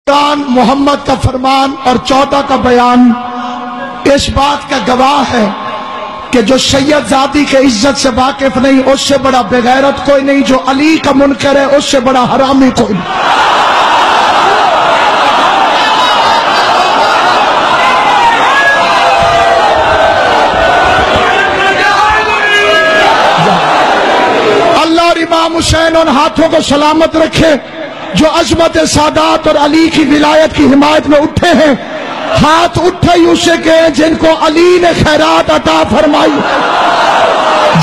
محمد کا فرمان اور 14 کا بیان اس بات کا گواہ ہے کہ جو سید ذاتی کے عزت سے واقف نہیں اس سے بڑا بغیرت کوئی نہیں، جو علی کا منکر ہے اس سے بڑا حرامی کوئی نہیں۔ اللہ اور امام حسین ان ہاتھوں کو سلامت رکھے جو عظمت سادات اور علی کی ولایت کی حمایت میں اٹھے ہیں۔ ہاتھ اٹھے ہی اسے کہیں جن کو علی نے خیرات عطا فرمائی،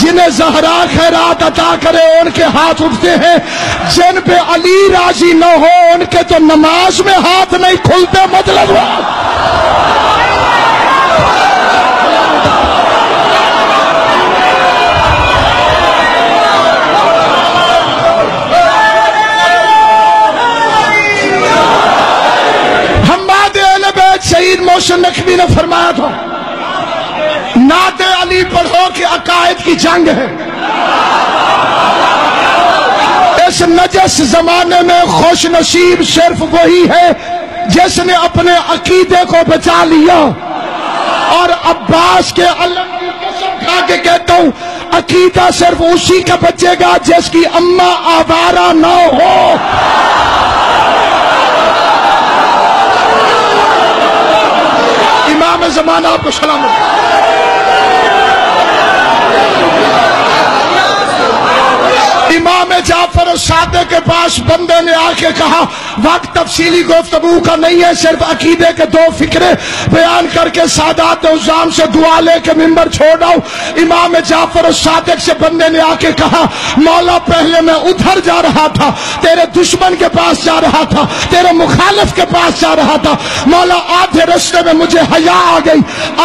جنہیں زہرا خیرات عطا کرے ان کے ہاتھ اٹھتے ہیں، جن پہ علی راضی نہ ہو ان کے تو نماز میں ہاتھ نہیں کھلتے۔ مطلب شہید محسن نقوی نے فرمایا تھا نعت علی پڑھو کہ عقائد کی جنگ ہے۔ اس نجس زمانے میں خوش نصیب صرف وہی ہے جس نے اپنے عقیدے کو بچا لیا، اور عباس کے علم کی قسم کھا کے کہتا ہوں عقیدہ صرف اسی کا بچے گا جس کی اماں آوارہ نہ ہو۔ امام زمانہ آپ کو سلامت۔ امام جعفر الصادق کے پاس بندے نے آ کے کہا وقت تفصیلی گفتگو کا نہیں ہے، صرف عقیدے کے دو فکرے بیان کر کے سادات عظام سے دعا لے کے ممبر چھوڑ آؤ۔ امام جعفر الصادق سے بندے نے آ کے کہا مولا پہلے میں ادھر جا رہا تھا، تیرے دشمن کے پاس جا رہا تھا، تیرے مخالف کے پاس جا رہا تھا، مولا آدھے رستے میں مجھے حیا آ گئی،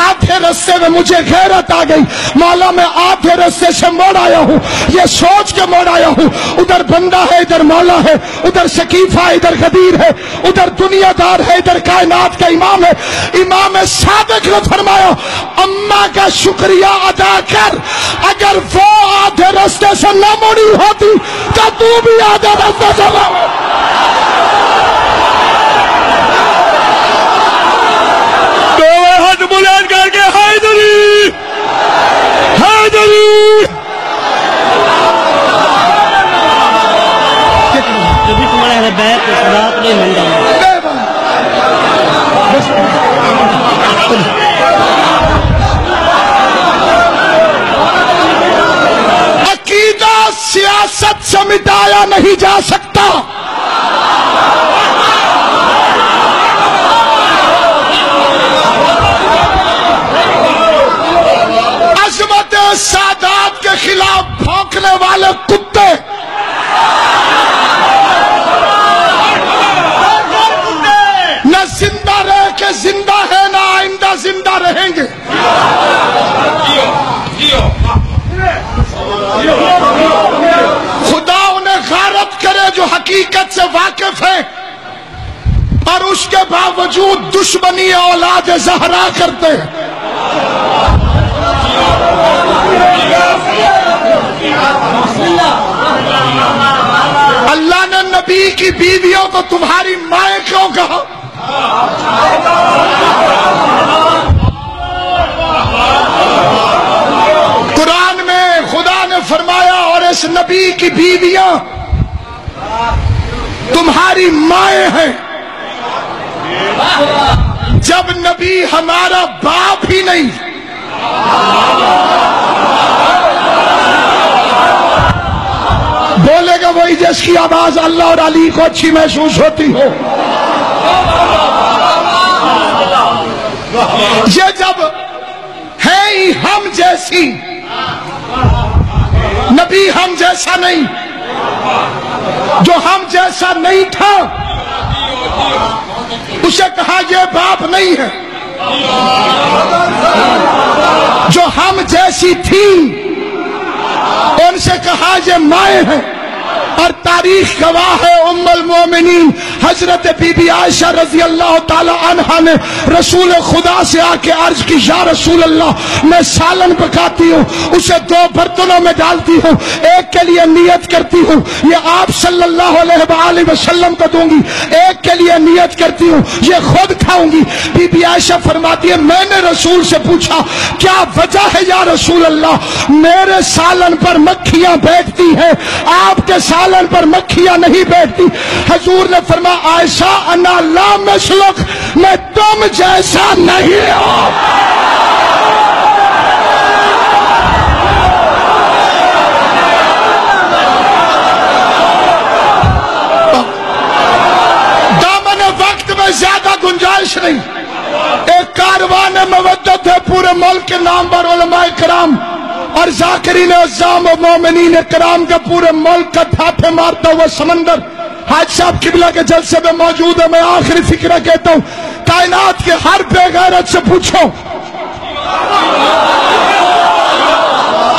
آدھے رستے میں مجھے غیرت آ گئی، مولا میں آدھے رستے سے موڑ آیا ہوں، یہ سوچ کے موڑ آیا ہوں ادھر بندہ ہے ادھر مولا ہے، ادھر شکیفہ ادھر غدیر ہے، ادھر دنیا دار ہے ادھر کائنات کا امام ہے۔ امام صادق نے فرمایا اماں کا شکریہ ادا کر، اگر وہ آدھے رستے سے نہ موڑی ہوتی تو تو بھی آدھے رستے سے نہ موڑی۔ دو ہاتھ بلند کر کے حیدری حیدری۔ عقیدہ سیاست سے مٹایا نہیں جا سکتا، عظمت سادات کے خلاف بھونکنے والے کتے نہ زندہ رہ کے زندہ ہے نہ آئندہ زندہ رہیں گے۔ خدا انہیں غارت کرے جو حقیقت سے واقف ہے اور اس کے باوجود دشمنی اولاد زہرا کرتے ہیں۔ اللہ نے نبی کی بیویوں کو تمہاری مائیں کیوں کہا؟ قرآن میں خدا نے فرمایا اور اس نبی کی بیویاں تمہاری مائیں ہیں، جب نبی ہمارا باپ ہی نہیں۔ بولے گا وہی جس کی آواز اللہ اور علی کو اچھی محسوس ہوتی ہو۔ یہ جب ہے ہی ہم جیسی، نبی ہم جیسا نہیں، جو ہم جیسا نہیں تھا اسے کہا یہ باپ نہیں ہے، جو ہم جیسی تھی ان سے کہا یہ مائیں ہیں، اور تاریخ گواہ ہے ام المومنین حضرت بی بی عائشہ رضی اللہ تعالی عنہا نے رسول خدا سے آ کے عرض کی یا رسول اللہ میں سالن پکاتی ہوں اسے 2 برتنوں میں ڈالتی ہوں ایک کے لیے نیت کرتی ہوں یہ آپ صلی اللہ علیہ وآلہ وسلم کو دوں گی ایک کے لیے نیت کرتی ہوں یہ خود کھاؤں گی بی بی عائشہ فرماتی ہے میں نے رسول سے پوچھا کیا وجہ ہے یا رسول اللہ میرے سالن پر مکھیاں بیٹھتی ہیں آپ کے سالن پر مکھیاں نہیں بیٹھتی حضور نے فرمایا عائشہ انا لا مسلک میں تم جیسا نہیں ہوں زیادہ گنجائش نہیں ایک کاروان مودت ہے پورے ملک کے نام پر علماء کرام اور ذاکرین عظام و مومنین کرام کا پورے ملک کا ٹھاٹھے مارتا ہوا سمندر حاج صاحب قبلہ کے جلسے میں موجود ہے میں آخری فکرہ کہتا ہوں کائنات کے ہر بے غیرت سے پوچھو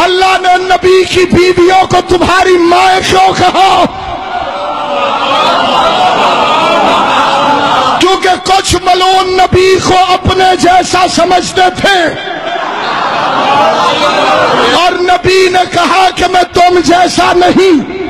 اللہ نے نبی کی بیویوں کو تمہاری مائیں کیوں کہا کیونکہ کچھ ملعون نبی کو اپنے جیسا سمجھتے تھے اور نبی نے کہا کہ میں تم جیسا نہیں